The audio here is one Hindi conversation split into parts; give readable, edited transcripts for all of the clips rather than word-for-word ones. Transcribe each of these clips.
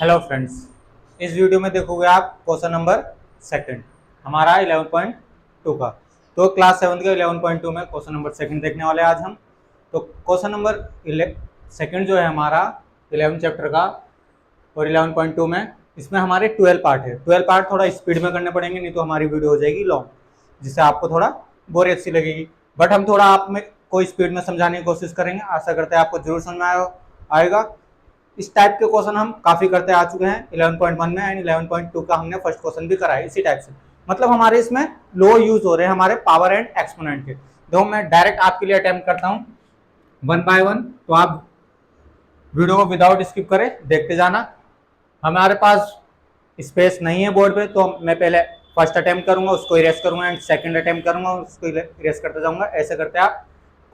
हेलो फ्रेंड्स, इस वीडियो में देखोगे आप क्वेश्चन नंबर सेकंड हमारा 11.2 का। तो क्लास 7 के 11.2 में क्वेश्चन नंबर सेकंड देखने वाले आज हम। तो क्वेश्चन नंबर सेकंड जो है हमारा 11 चैप्टर का और 11.2 में इसमें हमारे 12 पार्ट है। 12 पार्ट थोड़ा स्पीड में करने पड़ेंगे, नहीं तो हमारी वीडियो हो जाएगी लॉन्ग, जिससे आपको थोड़ा बोरियत सी लगेगी। बट हम थोड़ा आप में कोई स्पीड में समझाने की कोशिश करेंगे। आशा करते हैं आपको जरूर समझ में आएगा। इस टाइप के क्वेश्चन हम काफी करते आ चुके हैं 11.1 में, एंड 11.2 का हमने फर्स्ट क्वेश्चन भी करा है इसी टाइप से। मतलब हमारे इसमें लो यूज हो रहे हैं हमारे पावर एंड एक्सपोनेंट के। तो मैं डायरेक्ट आपके लिए अटेम्प्ट करता हूं वन बाय वन, तो आप वीडियो को विदाउट स्किप करें, देखते जाना। हमारे पास स्पेस नहीं है बोर्ड पे, तो मैं पहले फर्स्ट अटेम्प्ट करूंगा, उसको इरेज करूंगा, एंड सेकंड अटेम्प्ट करूंगा, उसको इरेज करते जाऊंगा। ऐसे करते आप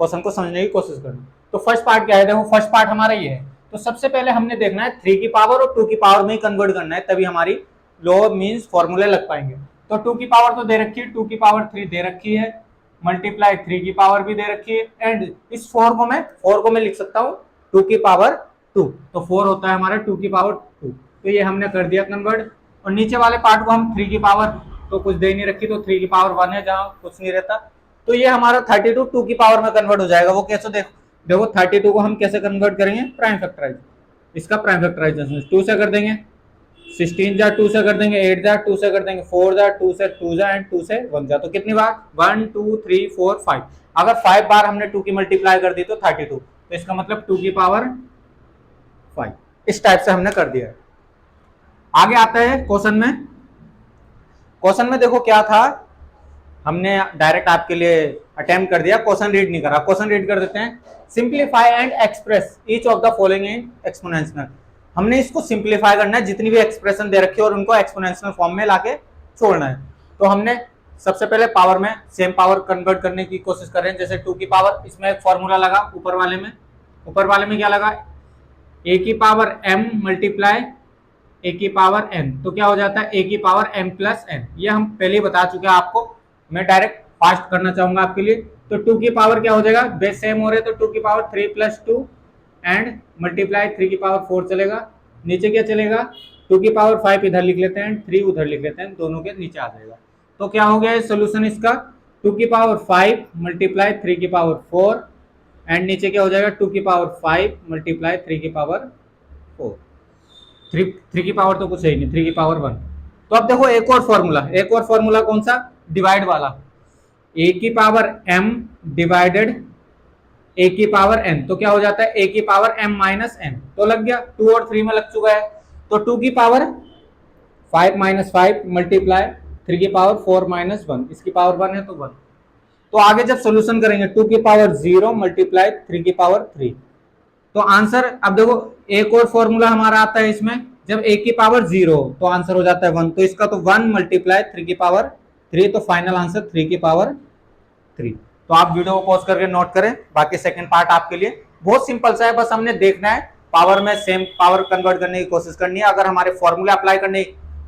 क्वेश्चन को समझने की कोशिश करना। तो फर्स्ट पार्ट क्या है, देखो फर्स्ट पार्ट हमारा ये है। तो सबसे पहले हमने देखना है 3 की पावर और 2 की पावर में ही कन्वर्ट करना है, तभी हमारी लो मीन्स फॉर्मूले लग पाएंगे। तो 2 की पावर तो दे रखी है, 2 की पावर 3 दे रखी है, मल्टीप्लाई 3 की पावर भी दे रखी है, एंड इस 4 को मैं लिख सकता हूँ 2 की पावर 2। तो 4 होता है हमारा 2 की पावर 2। तो ये हमने कर दिया कन्वर्ट। और नीचे वाले पार्ट को हम 3 की पावर तो कुछ दे नहीं रखी, तो 3 की पावर 1 है जहां कुछ नहीं रहता। तो ये हमारा 32 2 की पावर में कन्वर्ट हो जाएगा। वो कैसे देखो 32 को हम कैसे कन्वर्ट करेंगे, प्राइम फैक्टराइज। इसका प्राइम फैक्टराइजेशन 2 से कर देंगे, 16 जा 2 से कर देंगे, 8 जा 2 से कर देंगे, 4 जा 2 से 2 जा, एंड 2 से 1 जा। तो कितनी बार 1 2 3 4 5। अगर 5 बार हमने 2 की मल्टीप्लाई कर दी तो 32। तो इसका मतलब 2 की पावर 5। इस टाइप से हमने कर दिया है। आगे आता है क्वेश्चन में। क्वेश्चन में देखो क्या था, हमने डायरेक्ट आपके लिए अटेम्प्ट कर दिया, क्वेश्चन रीड नहीं करा। क्वेश्चन रीड कर देते हैं। Simplify and express each of the following in exponential. हमने इसको सिंप्लीफाई करना है, जितनी भी एक्सप्रेशन दे रखी है और उनको एक्सपोनेंशियल फॉर्म में लाके छोड़ना है। तो हमने सबसे पहले पावर में सेम पावर कन्वर्ट करने की कोशिश कर रहे हैं। जैसे 2 की पावर, इसमें एक फॉर्मूला लगा ऊपर वाले में क्या लगा, ए की पावर m मल्टीप्लाई ए की पावर n। तो क्या हो जाता है ए की पावर m प्लस n। ये हम पहले ही बता चुके हैं आपको, मैं डायरेक्ट फास्ट करना चाहूंगा आपके लिए। तो 2 की पावर क्या हो जाएगा, बेस सेम हो रहे, तो 2 की पावर 3 प्लस 2 एंड मल्टीप्लाई 3 की पावर 4 चलेगा। नीचे क्या चलेगा, 2 की पावर 5 इधर लिख लेते हैं, 3 उधर लिख लेते हैं, दोनों के नीचे आ जाएगा। तो क्या हो गया सोल्यूशन इसका, 2 की पावर 5 मल्टीप्लाई 3 की पावर 4, एंड नीचे क्या हो जाएगा 2 की पावर 5 मल्टीप्लाई 3 की पावर 4। 3 की पावर तो कुछ है ही नहीं, 3 की पावर 1। तो अब देखो एक और फॉर्मूला कौन सा, डिवाइड वाला। ए की पावर m डिवाइडेड ए की पावर n। तो क्या हो जाता है ए की पावर m माइनस n। तो लग गया, 2 और 3 में लग चुका है। तो 2 की पावर 5 माइनस 5 मल्टीप्लाई 3 की पावर 4 माइनस 1, इसकी पावर 1 है तो 1। तो आगे जब सोल्यूशन करेंगे 2 की पावर 0 मल्टीप्लाई 3 की पावर 3। तो आंसर, अब देखो एक और फॉर्मूला हमारा आता है इसमें, जब ए की पावर 0 तो आंसर हो जाता है 1। तो इसका तो 1 मल्टीप्लाई 3 की पावर 3, तो फाइनल आंसर 3 की पावर 3। तो आप वीडियो को पॉज करके नोट करें। बाकी सेकंड पार्ट आपके लिए बहुत सिंपल सा है, बस हमने देखना है पावर में सेम पावर कन्वर्ट करने की कोशिश करनी है। अगर हमारे फॉर्मूले अप्लाई करने,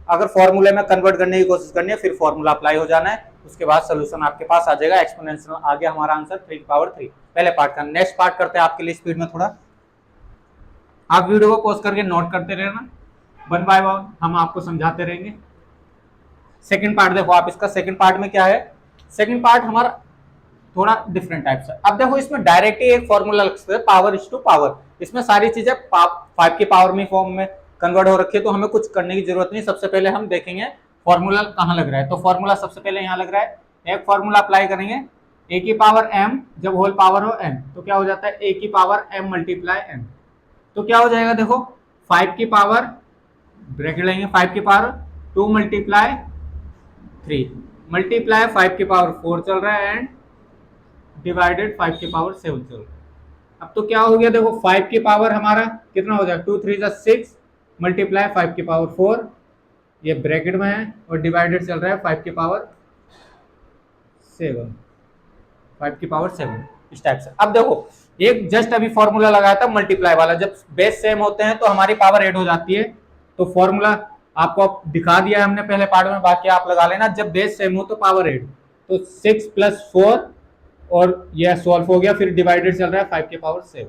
अगर फॉर्मूले में कन्वर्ट करने की कोशिश करनी है, फिर फॉर्मूला अप्लाई हो जाना है, उसके बाद सोल्यूशन आपके पास आ जाएगा एक्सपोनेंशियल। आ गया हमारा आंसर 3 की पावर 3 पहले पार्ट का। नेक्स्ट पार्ट करते हैं आपके लिए स्पीड में थोड़ा, आप वीडियो को पॉज करके नोट करते रहना, वन बाय वन हम आपको समझाते रहेंगे। सेकंड पार्ट देखो आप, इसका सेकंड पार्ट में क्या है, सेकंड पार्ट हमारा थोड़ा डिफरेंट टाइप से। अब देखो इसमें डायरेक्ट ही एक फॉर्मूला लगता है, पावर इज टू पावर। इसमें सारी चीजें 5 की पावर में फॉर्म में कन्वर्ट हो रखी है, तो हमें कुछ करने की जरूरत नहीं। सबसे पहले हम देखेंगे फॉर्मूला कहाँ लग रहा है। तो फॉर्मूला सबसे पहले यहाँ लग रहा है, एक फॉर्मूला अप्लाई करेंगे, ए की पावर m जब होल पावर हो n, तो क्या हो जाता है ए की पावर m मल्टीप्लाई n। तो क्या हो जाएगा देखो 5 की पावर, ब्रैकेट लेंगे, 5 की पावर 2 मल्टीप्लाई 3 मल्टीप्लाई 5 की पावर 4 चल रहा है, एंड डिवाइडेड 5 की पावर 7 चल रहा है। अब तो क्या हो गया देखो 5 की पावर हमारा कितना हो जाएगा, 2 3 जा 6 मल्टीप्लाई 5 की पावर 4, ये ब्रैकेट में है, और डिवाइडेड चल रहा है 5 की पावर 7, 5 की पावर 7, इस टाइप से। अब देखो एक जस्ट अभी फॉर्मूला लगाया था मल्टीप्लाई वाला, जब बेस सेम होते हैं तो हमारी पावर ऐड हो जाती है। तो फॉर्मूला आपको दिखा दिया है हमने पहले पार्ट में, बाकी आप लगा लेना, जब बेस सेम हो तो पावर ऐड। तो 6 प्लस 4 और यह सॉल्व हो गया, फिर डिवाइडेड चल रहा है 5 की पावर 7।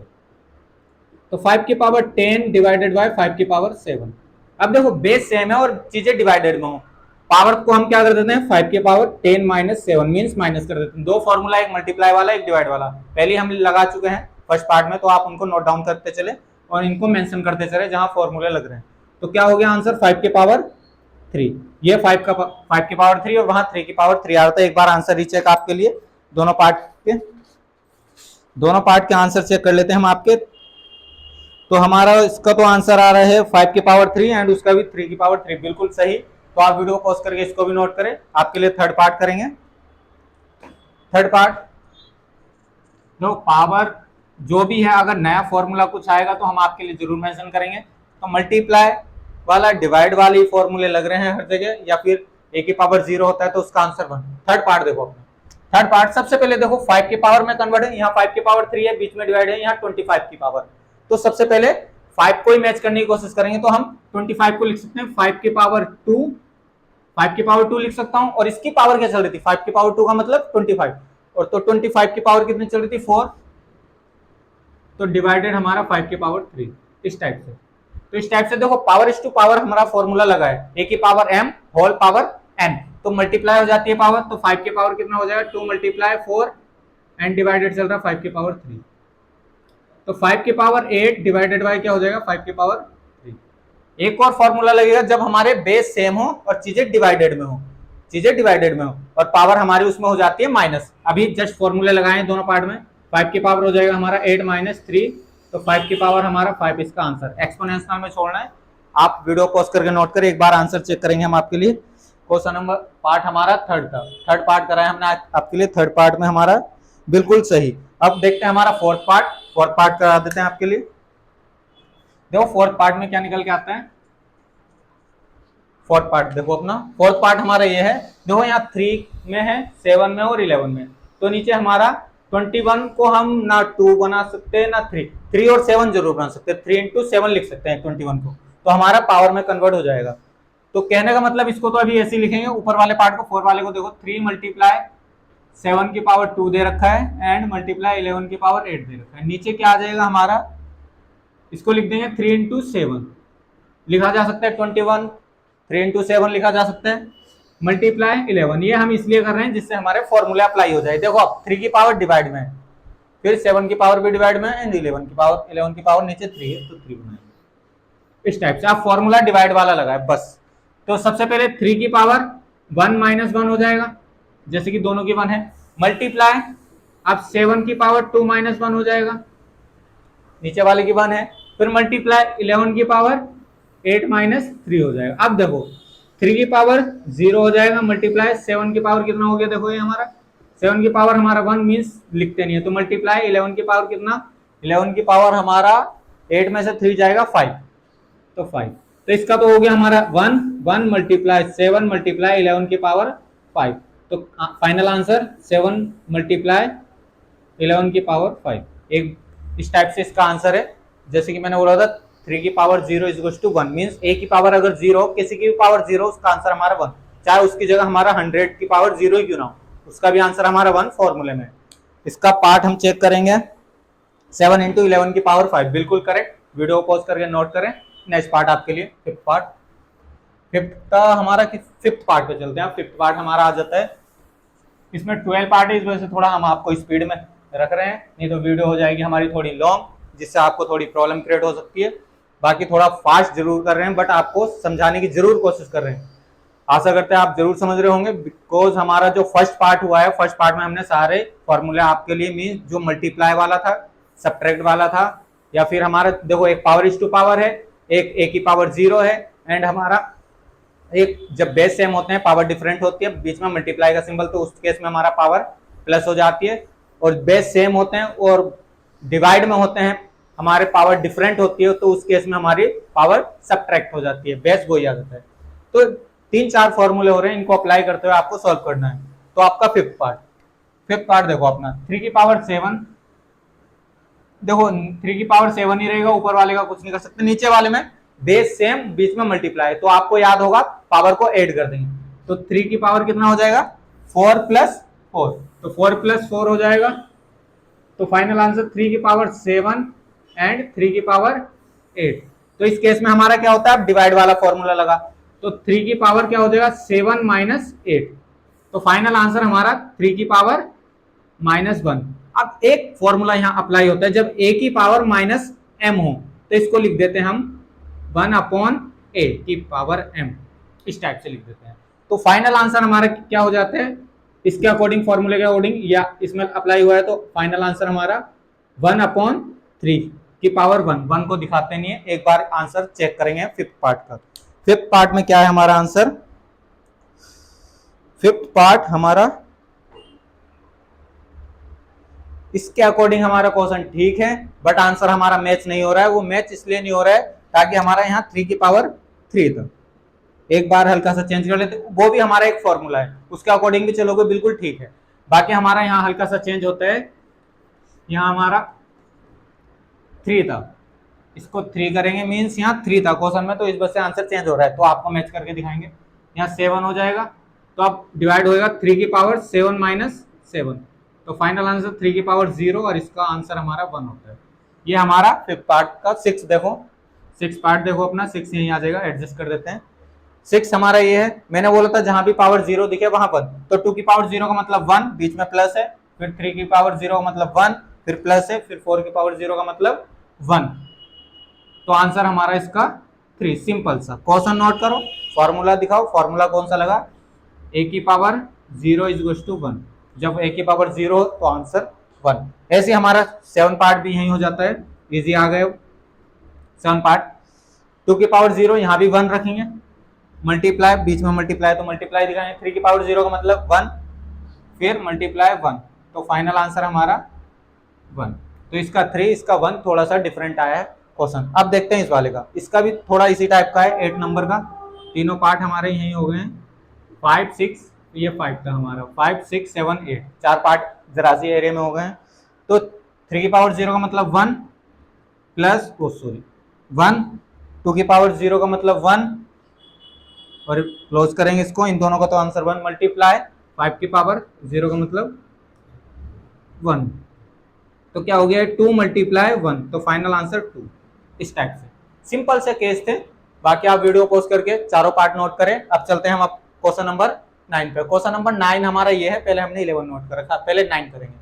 तो 5 की पावर 10 डिवाइडेड बाय 5 की पावर 7, अब देखो बेस सेम है और चीजें डिवाइडेड में हो, पावर को हम क्या कर देते हैं 5 की पावर 10 माइनस 7 मीन्स माइनस कर देते हैं। दो फॉर्मूला, एक मल्टीप्लाई वाला एक डिवाइड वाला, पहले हम लगा चुके हैं फर्स्ट पार्ट में, तो आप उनको नोट डाउन करते चले और इनको मेंशन करते चले जहां फॉर्मूले लग रहे हैं। तो क्या हो गया आंसर 5 की पावर 3, ये 5 की पावर 3 और वहां 3 की पावर 3 आ रहा था। एक बार आंसर रीचेक आपके लिए, दोनों पार्ट के आंसर चेक कर लेते हैं हम आपके। तो हमारा इसका तो आंसर आ रहा है 5 की पावर 3 एंड उसका भी 3 की पावर 3, बिल्कुल सही। तो आप वीडियो को पॉज करके इसको भी नोट करें। आपके लिए थर्ड पार्ट करेंगे। थर्ड पार्ट, जो पावर जो भी है, अगर नया फॉर्मूला कुछ आएगा तो हम आपके लिए जरूर मेंशन करेंगे। तो मल्टीप्लाई वाला डिवाइड वाले फॉर्मूले लग रहे हैं हर जगह, या फिर ए की पावर 0 होता है तो उसका आंसर 1। थर्ड पार्ट देखो अपना, थर्ड पार्ट सबसे पहले देखो 5 की पावर में कन्वर्ट है, यहाँ 5 की पावर 3 है, बीच में डिवाइड है, यहाँ 25 की पावर। तो सबसे पहले 5 को ही मैच करने की कोशिश करेंगे, तो हम 25 को लिख सकते हैं 5 की पावर 2, 5 की पावर 2 लिख सकता हूं। और इसकी पावर क्या चल रही थी, 5 की पावर 2 का मतलब 25, और तो 25 की पावर कितनी चल रही थी 4, तो डिवाइडेड हमारा 5 की पावर 3, इस टाइप से। तो इस टाइप से देखो पावर इस टू पावर हमारा फॉर्मूला लगा है, ए की power m whole power n, तो मल्टीप्लाई हो जाती है पावर, तो 5 की पावर कितना हो जाएगा 2 मल्टीप्लाई 4 एंड डिवाइडेड चल रहा है 5 की पावर 3, तो 5 की पावर 8 डिवाइडेड बाय क्या हो जाएगा 5 की पावर 3। एक और फॉर्मूला लगेगा जब हमारे बेस सेम हो और चीजें डिवाइडेड में हो, चीजें डिवाइडेड में हो और पावर हमारी उसमें हो जाती है माइनस। अभी जस्ट फॉर्मूले लगाए हैं दोनों पार्ट में, 5 की पावर हो जाएगा हमारा 8 माइनस 3, तो 5 की पावर हमारा 5, इसका आंसर एक्सपोनेंशियल में छोड़ना है। आप वीडियो पॉज करके नोट करें, एक बार आंसर चेक करेंगे हम आपके लिए। क्वेश्चन नंबर पार्ट हमारा थर्ड था, थर्ड पार्ट कराया हमने आपके लिए, थर्ड पार्ट में हमारा बिल्कुल सही। अब देखते हैं हमारा फोर्थ पार्ट, फोर्थ पार्ट करा देते हैं आपके लिए। देखो फोर्थ पार्ट में क्या निकल के आता है, फोर्थ पार्ट देखो अपना, फोर्थ पार्ट हमारा ये है, देखो यहाँ 3 में है, 7 में और 11 में, तो नीचे हमारा 21 को हम ना 2 बना सकते हैं ना 3 और 7 जरूर बना सकते हैं, 3 इंटू 7 लिख सकते हैं 21 को, तो हमारा पावर में कन्वर्ट हो जाएगा। तो कहने का मतलब इसको तो अभी ऐसे ही लिखेंगे, ऊपर वाले पार्ट को, 4 वाले को देखो 3 मल्टीप्लाई 7 की पावर 2 दे रखा है एंड मल्टीप्लाई 11 की पावर 8 दे रखा है। नीचे क्या आ जाएगा हमारा, इसको लिख देंगे 3 इंटू 7 लिखा जा सकता है 21, 3 इंटू 7 लिखा जा सकता है, मल्टीप्लाई 11, ये हम इसलिए कर रहे हैं जिससे हमारे फॉर्मूला अप्लाई हो जाए। देखो अब 3 की पावर डिवाइड में है, फिर 7 की पावर भी डिवाइड में है एंड 11 की पावर नीचे 3 है तो 3 बनाएंगे। इस टाइप से आप फॉर्मूला डिवाइड वाला लगाए बस। तो सबसे पहले 3 की पावर 1 माइनस 1 हो जाएगा, जैसे कि दोनों की 1 है, मल्टीप्लाई अब 7 की पावर 2 माइनस 1 हो जाएगा, नीचे वाले की 1 है, फिर मल्टीप्लाई 11 की पावर 8 माइनस 3 हो जाएगा। अब देखो 3 की पावर 0 हो जाएगा, मल्टीप्लाई 7 की पावर कितना हो गया, देखो ये हमारा 7 की पावर हमारा 1 मीन्स लिखते नहीं है, तो मल्टीप्लाई 11 की पावर कितना, 11 की पावर हमारा 8 में से 3 जाएगा 5, तो 5, तो इसका तो हो गया हमारा 1 मल्टीप्लाई 7 मल्टीप्लाई 11 की पावर 5, तो फाइनल आंसर 7 मल्टीप्लाई 11 की पावर 5। एक इस टाइप से इसका आंसर है, जैसे कि मैंने बोला था 3 की पावर 0 इज टू 1 मीन्स ए की पावर अगर 0 किसी की भी पावर 0 उसका आंसर हमारा 1, चाहे उसकी जगह हमारा 100 की पावर 0 ही क्यों ना हो, उसका भी आंसर हमारा 1 फॉर्मूले में। इसका पार्ट हम चेक करेंगे, 7 इंटू 11 की पावर 5, बिल्कुल करेक्ट। वीडियो पॉज करके नोट करें। नेक्स्ट पार्ट आपके लिए फिफ्थ पार्ट, फिफ्थ का हमारा फिफ्थ पार्ट पे चलते हैं। फिफ्थ पार्ट हमारा आ जाता है, इसमें 12 पार्ट है, इस वजह से थोड़ा हम आपको स्पीड में रख रहे हैं, नहीं तो वीडियो हो जाएगी हमारी थोड़ी लॉन्ग, जिससे आपको थोड़ी प्रॉब्लम क्रिएट हो सकती है। बाकी थोड़ा फास्ट जरूर कर रहे हैं, बट आपको समझाने की जरूर कोशिश कर रहे हैं। आशा करते हैं आप जरूर समझ रहे होंगे, बिकॉज हमारा जो फर्स्ट पार्ट हुआ है, फर्स्ट पार्ट में हमने सारे फॉर्मूले आपके लिए मीन जो मल्टीप्लाई वाला था, सब्ट्रैक्ट वाला था, या फिर हमारा देखो एक पावर इस टू पावर है, एक ए की पावर 0 है, एंड हमारा एक जब बेस सेम होते हैं पावर डिफरेंट होती है, बीच में मल्टीप्लाई का सिंबल, तो उस केस में हमारा पावर प्लस हो जाती है। और बेस सेम होते हैं और डिवाइड में होते हैं, हमारे पावर डिफरेंट होती है, तो उस केस में हमारी पावर सब्ट्रैक्ट हो जाती है, बेस वही आ जाता है। तो 3-4 फॉर्मूले हो रहे हैं, इनको अप्लाई करते हुए आपको सॉल्व करना है। तो आपका फिफ्थ पार्ट देखो अपना 3 की पावर 7, देखो 3 की पावर 7 ही रहेगा, ऊपर वाले का कुछ नहीं कर सकते, नीचे वाले में बेस सेम बीच में मल्टीप्लाई, तो आपको याद होगा पावर को ऐड कर देंगे, तो 3 की पावर कितना हो जाएगा 4 प्लस 4, तो 4 प्लस 4 हो जाएगा, तो फाइनल आंसर 3 की पावर 7 एंड 3 की पावर 8, तो इस केस में हमारा क्या होता है, अब डिवाइड वाला फॉर्मूला लगा, तो 3 की पावर क्या हो जाएगा 7 माइनस 8, तो फाइनल आंसर हमारा 3 की पावर -1। अब एक फॉर्मूला यहां अप्लाई होता है, जब a की पावर माइनस m हो तो इसको लिख देते हैं हम 1/a की पावर m, इस टाइप से लिख देते हैं। तो फाइनल आंसर हमारा क्या हो जाते हैं, इसके अकॉर्डिंग, फॉर्मूले के अकॉर्डिंग या इसमें अप्लाई हुआ है, तो फाइनल आंसर हमारा 1/3 की पावर 1 को दिखाते नहीं है, एक बार आंसर चेक करेंगे फिफ्थ पार्ट का। फिफ्थ पार्ट में क्या है हमारा आंसर, फिफ्थ पार्ट हमारा इसके अकॉर्डिंग हमारा क्वेश्चन ठीक है, बट आंसर हमारा मैच नहीं हो रहा है। वो मैच इसलिए नहीं हो रहा है ताकि हमारा यहाँ 3 की पावर 3 था। एक बार हल्का सा चेंज कर लेते, वो भी हमारा एक फॉर्मूला है, उसके अकॉर्डिंग भी चलोगे बिल्कुल ठीक है। बाकी हमारा यहाँ हल्का सा चेंज होता है, यहाँ हमारा 3 था, इसको 3 करेंगे, मीन्स यहाँ 3 था क्वेश्चन में, तो इस वजह से आंसर चेंज हो रहा है। तो आपको मैच करके दिखाएंगे, यहाँ 7 हो जाएगा, तो अब डिवाइड होएगा 3 की पावर 7 माइनस 7, तो फाइनल आंसर 3 की पावर 0 और इसका आंसर हमारा 1 होता है। ये हमारा फिफ्थ पार्ट का। सिक्स देखो, सिक्स पार्ट देखो अपना, 6 यहीं आ जाएगा, एडजस्ट कर देते हैं। 6 हमारा ये है, मैंने बोला था जहां भी पावर 0 दिखे वहां पर, तो 2 की पावर 0 का मतलब 1, बीच में प्लस है, फिर 3 की पावर 0 का मतलब 1, फिर प्लस है, फिर 4 की पावर 0 का मतलब 1, तो आंसर हमारा इसका 3। सिंपल सा क्वेश्चन नोट करो, फॉर्मूला दिखाओ, फॉर्मूला कौन सा लगा, a की पावर 0 इज टू 1, जब a की पावर 0 हो तो आंसर 1। ऐसे हमारा 7 पार्ट भी यही हो जाता है, इजी आ गए 7 पार्ट। 2 की पावर 0 यहाँ भी 1 रखेंगे, मल्टीप्लाई, बीच में मल्टीप्लाई तो मल्टीप्लाई दिखाएंगे, 3 की पावर 0 का मतलब 1, फिर मल्टीप्लाई 1, तो फाइनल आंसर हमारा 1। तो इसका 3, इसका 1 थोड़ा सा डिफरेंट आया है क्वेश्चन। अब देखते हैं इस वाले का, इसका भी थोड़ा इसी टाइप का है, 8 नंबर का। तीनों पार्ट हमारे यही हो गए हैं, 5 6, ये 5 था हमारा, 5 6 7 8, 4 पार्ट जरा सी एरिया में हो गए हैं। तो 3 की पावर 0 का मतलब 1 प्लस 1, 2 की पावर 0 का मतलब 1, और क्लोज करेंगे इसको, इन दोनों का तो आंसर 1, मल्टीप्लाई 5 की पावर 0 का मतलब 1, तो क्या हो गया 2 मल्टीप्लाई 1, तो फाइनल आंसर 2। इस टाइप से सिंपल से केस थे। बाकी आप वीडियो पॉज करके चारों पार्ट नोट करें। अब चलते हैं हम क्वेश्चन नंबर 9 पे। क्वेश्चन नंबर 9 हमारा ये है, पहले हमने 11 नोट कर रखा, पहले 9 करेंगे।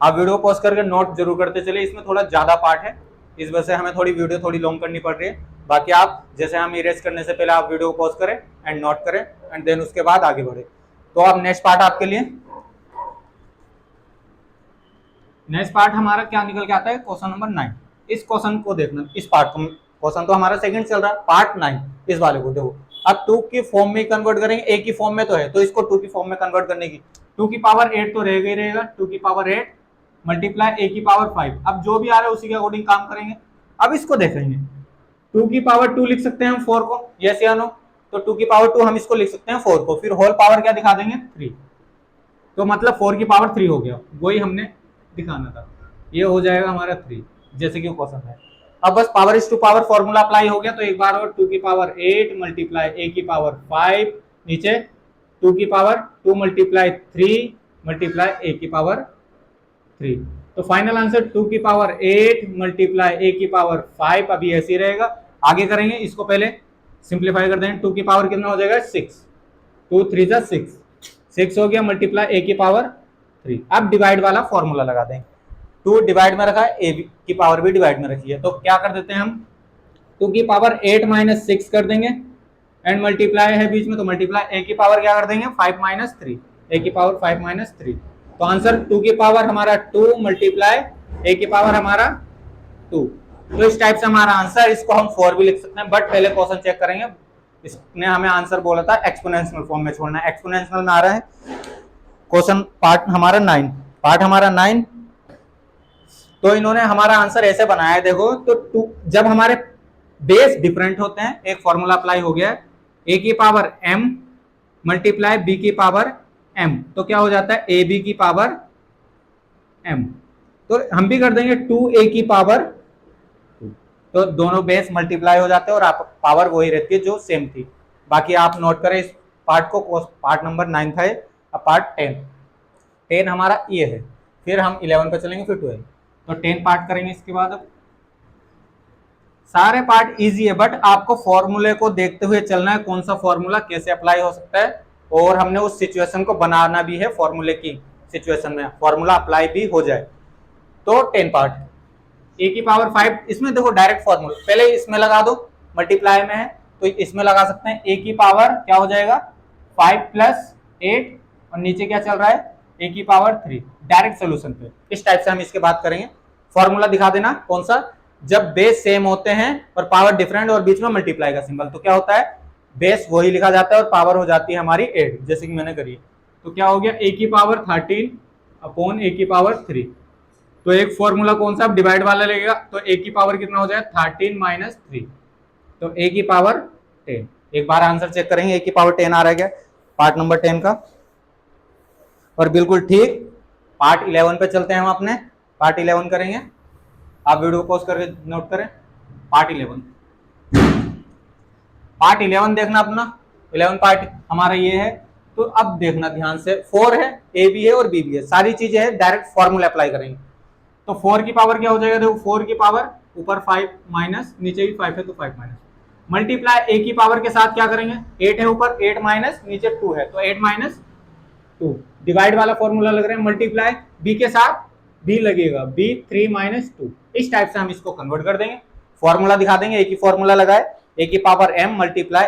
आप वीडियो पॉज करके नोट जरूर करते चलिए, इसमें थोड़ा ज्यादा पार्ट है, इस वजह से हमें थोड़ी वीडियो थोड़ी लॉन्ग करनी पड़ रही है। बाकी आप जैसे हम इरेज करने से पहले आप वीडियो पॉज करें एंड नोट करें, एंड देन उसके बाद आगे बढ़े। तो अब नेक्स्ट पार्ट आपके लिए, नेक्स्ट पार्ट हमारा क्या निकल के आता है, क्वेश्चन नंबर 9। इस क्वेश्चन को देखना, इस पार्ट को, क्वेश्चन तो हमारा सेकंड चल रहा है, पार्ट 9, इस वाले को देखो। अब 2 की फॉर्म में कन्वर्ट करेंगे, a की फॉर्म में तो है, तो इसको 2 की फॉर्म में कन्वर्ट करने की, 2 की पावर 8 तो रहेगा ही रहेगा, 2 की पावर 8 मल्टीप्लाई a की पावर 5, अब जो भी आ रहा है उसी के अकॉर्डिंग काम करेंगे। अब इसको देखेंगे, 2 की पावर 2 लिख सकते हैं हम 4 को, यस या नो, तो 2 की पावर 2 हम इसको लिख सकते हैं 4 को, फिर होल पावर क्या दिखा देंगे 3, तो मतलब 4 की पावर 3 हो गया, वही हमने दिखाना था, ये हो जाएगा हमारा 3, जैसे कि क्वेश्चन है। अब बस power is to power formula apply हो गया, तो एक बार और 2 की पावर 8 मल्टीप्लाई a की पावर 5, नीचे 2 की पावर 2 मल्टीप्लाई 3 मल्टीप्लाई a की पावर 3, तो फाइनल आंसर 2 की पावर 8 मल्टीप्लाई a की पावर 5, अभी ऐसे ही रहेगा। आगे करेंगे, इसको पहले सिंप्लीफाई कर देंगे, 2 की पावर कितना हो जाएगा 6, 2 3 जा 6 हो गया, मल्टीप्लाई a की पावर 3। अब डिवाइड वाला फॉर्मूला लगा देंगे, 2 डिवाइड में रखा है, a की पावर भी डिवाइड में रखी है, तो क्या कर देते हैं हम, 2 की पावर 8 माइनस 6 कर देंगे, एंड मल्टीप्लाई है बीच में, तो मल्टीप्लाई a की पावर क्या कर देंगे 5 माइनस 3, a की पावर 5 माइनस 3, तो आंसर 2 की पावर हमारा 2 मल्टीप्लाई a की पावर हमारा 2, तो इस टाइप से हमारा आंसर, इसको हम 4 भी लिख सकते हैं, बट पहले क्वेश्चन चेक करेंगे। इसने हमें आंसर बोला था एक्सपोनेंशियल फॉर्म में छोड़ना, एक्सपोनेंशियल में आ रहा है क्वेश्चन पार्ट हमारा 9, पार्ट हमारा 9, तो इन्होंने हमारा आंसर ऐसे बनाया है, देखो, तो जब हमारे बेस डिफरेंट होते हैं, एक फॉर्मूला अप्लाई हो गया है, a की पावर m मल्टीप्लाई b की पावर m, तो क्या हो जाता है ab की पावर m, तो हम भी कर देंगे 2a की पावर 2, तो दोनों बेस मल्टीप्लाई हो जाते हैं और आप पावर वही रहती है जो सेम थी। बाकी आप नोट करें इस पार्ट को, पार्ट नंबर 9 था, अब पार्ट 10 हमारा ये है, फिर हम 11 पे चलेंगे, फिर 12, तो 10 पार्ट करेंगे इसके बाद। अब सारे पार्ट इजी है, बट आपको फॉर्मूले को देखते हुए चलना है, कौन सा फॉर्मूला कैसे अप्लाई हो सकता है, और हमने उस सिचुएशन को बनाना भी है, फॉर्मूले की सिचुएशन में फॉर्मूला अप्लाई भी हो जाए। तो 10 पार्ट ए की पावर 5, इसमें देखो डायरेक्ट फॉर्मूला पहले इसमें लगा दो, मल्टीप्लाई में है तो इसमें लगा सकते हैं। ए की पावर क्या हो जाएगा 5 प्लस 8 और नीचे क्या चल रहा है ए की पावर 3, डायरेक्ट सोल्यूशन पे। इस टाइप से हम इसके बात करेंगे। फॉर्मूला दिखा देना कौन सा, जब बेस सेम होते हैं और पावर डिफरेंट और बीच में मल्टीप्लाई का सिंबल, तो क्या होता है बेस वही लिखा जाता है और पावर हो जाती है हमारी 8, जैसे कि मैंने करी। तो क्या हो गया ए की पावर 13 अपॉन ए की पावर 3। तो एक फॉर्मूला कौन सा डिवाइड वाला लगेगा, तो ए की पावर कितना हो जाए 13 माइनस 3, तो ए की पावर 10। एक बार आंसर चेक करेंगे, ए की पावर 10 आ रहा है क्या पार्ट नंबर 10 का। और बिल्कुल ठीक, पार्ट 11 पे चलते हैं हम अपने, पार्ट 11 करेंगे। आप वीडियो को पॉज करके नोट करें। पार्ट 11, पार्ट 11 देखना अपना, 11 पार्ट हमारा ये है। तो अब देखना ध्यान से, 4 है, ए भी है और बी भी है, सारी चीजें है, डायरेक्ट फॉर्मूला अप्लाई करेंगे। तो 4 की पावर क्या हो जाएगा, देखो 4 की पावर ऊपर 5 माइनस, नीचे भी 5 है तो 5 माइनस, मल्टीप्लाई ए की पावर के साथ क्या करेंगे 8 है ऊपर, 8 माइनस नीचे 2 है तो 8 माइनस 2, डिवाइड वाला फॉर्मूला लग रहा है, मल्टीप्लाई बी के साथ बी लगेगा, बी 3 माइनस 2। इस टाइप से हम इसको कन्वर्ट कर देंगे, फॉर्मूला दिखा देंगे। ए की फॉर्मूला लगाए ए की पावर m मल्टीप्लाई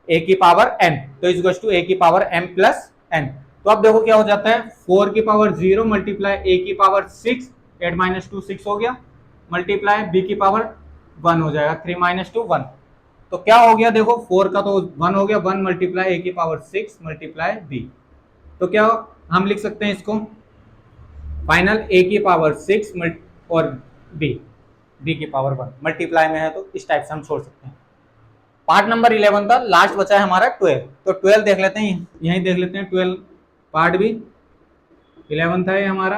ए की पावर n, तो इज टू ए की पावर m प्लस n। तो अब देखो क्या हो जाता है 4 की पावर 0 मल्टीप्लाई ए की पावर 6, 8 माइनस 2 6 हो गया, मल्टीप्लाई बी की पावर 1 हो जाएगा, 3 माइनस 2 1। तो क्या हो गया देखो 4 का तो 1 हो गया, 1 मल्टीप्लाई ए की पावर 6 मल्टीप्लाई बी। तो क्या हम लिख सकते हैं इसको फाइनल ए की पावर 6 और बी की पावर 1 मल्टीप्लाई में है, तो इस टाइप से हम छोड़ सकते हैं। पार्ट नंबर 11 था, लास्ट बचा है हमारा 12। तो 12 देख लेते हैं, यहीं देख लेते हैं 12 पार्ट भी, 11 था ये हमारा,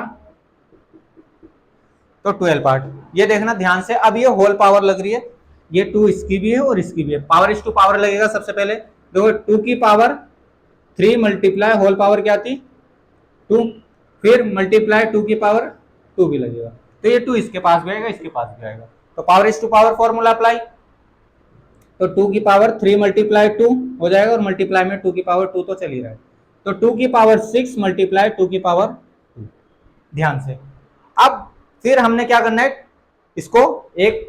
तो 12 पार्ट ये देखना ध्यान से। अब ये होल पावर लग रही है, ये 2 इसकी भी है और इसकी भी है, पावर इस टू पावर लगेगा। सबसे पहले देखो 2 की पावर 3 मल्टीप्लाई होल पावर क्या थी 2, फिर मल्टीप्लाई 2 की पावर 2 भी लगेगा, तो ये 2 इसके पास भी आएगा, इसके पास भी आएगा, तो पावर इस टू पावर फॉर्मूला अप्लाई। तो 2 की पावर 3 मल्टीप्लाई 2 हो जाएगा और मल्टीप्लाई में 2 की पावर 2 तो चल ही रहा है, तो 2 की पावर 6 मल्टीप्लाई 2 की पावर 2, ध्यान से। अब फिर हमने क्या करना है, इसको एक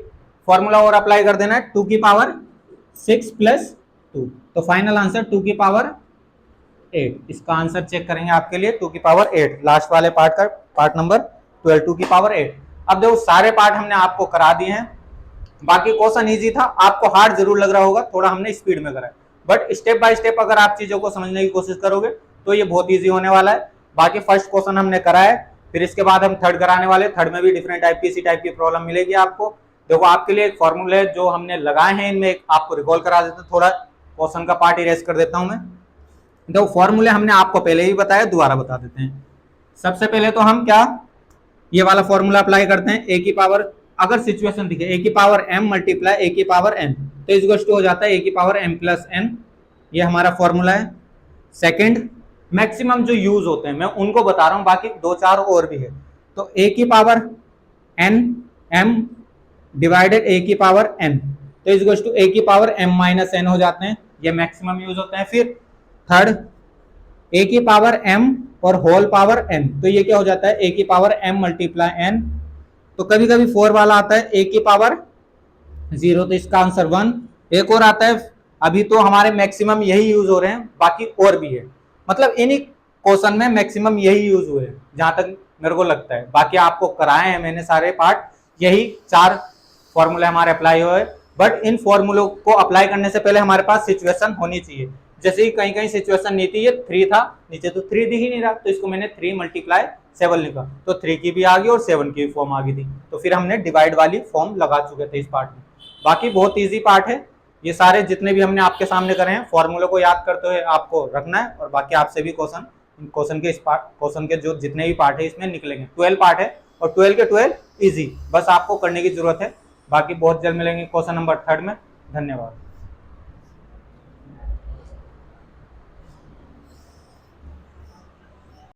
फॉर्मूला और अप्लाई कर देना है, 2 की पावर 6 प्लस 2, तो फाइनल आंसर 2 की पावर 8। इसका आंसर चेक करेंगे आपके लिए 2 की पावर 8, लास्ट वाले पार्ट का, पार्ट नंबर 12, 2 की पावर 8। अब देखो सारे पार्ट हमने आपको करा दिए हैं, बाकी क्वेश्चन इजी था, आपको हार्ड जरूर लग रहा होगा, थोड़ा हमने स्पीड में करा है, बट स्टेप बाय स्टेप अगर आप चीजों को समझने की कोशिश करोगे तो ये बहुत इजी होने वाला है। बाकी फर्स्ट क्वेश्चन हमने करा है, फिर इसके बाद हम थर्ड कराने वाले, थर्ड में भी डिफरेंट टाइप की इसी टाइप की प्रॉब्लम मिलेगी आपको। देखो आपके लिए एक फॉर्मूले जो हमने लगाए हैं, इनमें आपको रिकॉल करा देते हैं, थोड़ा क्वेश्चन का पार्ट इरेज कर देता हूं मैं। देखो फॉर्मूले हमने आपको पहले ही बताया, दोबारा बता देते हैं। सबसे पहले तो हम क्या ये वाला फॉर्मूला अप्लाई करते हैं, ए की पावर अगर सिचुएशन दिखे ए की पावर m मल्टीप्लाई ए की पावर n, तो इस हो जाता है ए की पावर m प्लस n, ये हमारा फॉर्मूला है। सेकंड मैक्सिमम जो यूज होते हैं मैं उनको बता रहा हूं, बाकी 2-4 और भी है। तो ए की पावर n m डिवाइडेड ए की पावर n, तो इज टू ए की पावर m माइनस n हो जाते हैं, ये मैक्सिमम यूज होते हैं। फिर थर्ड ए की पावर m और होल पावर n, तो ये क्या हो जाता है ए की पावर m मल्टीप्लाई n, तो कभी कभी 4 वाला आता है ए की पावर 0, तो इसका आंसर 1। एक और आता है, अभी तो हमारे मैक्सिमम यही यूज हो रहे हैं, बाकी और भी है, मतलब इन्हीं क्वेश्चन में मैक्सिमम यही यूज हुए हैं जहां तक मेरे को लगता है। बाकी आपको कराए हैं मैंने सारे पार्ट, यही 4 फॉर्मूले हमारे अप्लाई हुए, बट इन फॉर्मूलों को अप्लाई करने से पहले हमारे पास सिचुएशन होनी चाहिए। जैसे ही कहीं कहीं सिचुएशन नहीं थी, ये 3 था नीचे, तो 3 दिख ही नहीं रहा, तो इसको मैंने 3 मल्टीप्लाई 7 लिखा, तो 3 की भी आ गई और 7 की भी फॉर्म आ गई थी, तो फिर हमने डिवाइड वाली फॉर्म लगा चुके थे इस पार्ट में। बाकी बहुत इजी पार्ट है, ये सारे जितने भी हमने आपके सामने करे हैं फॉर्मूले को याद करते हुए आपको रखना है, और बाकी आपसे भी क्वेश्चन के इस पार्ट, क्वेश्चन के जो जितने भी पार्ट है इसमें निकलेंगे। 12 पार्ट है और 12 के 12 इजी, बस आपको करने की जरूरत है। बाकी बहुत जल्द मिलेंगे क्वेश्चन नंबर 3 में। धन्यवाद।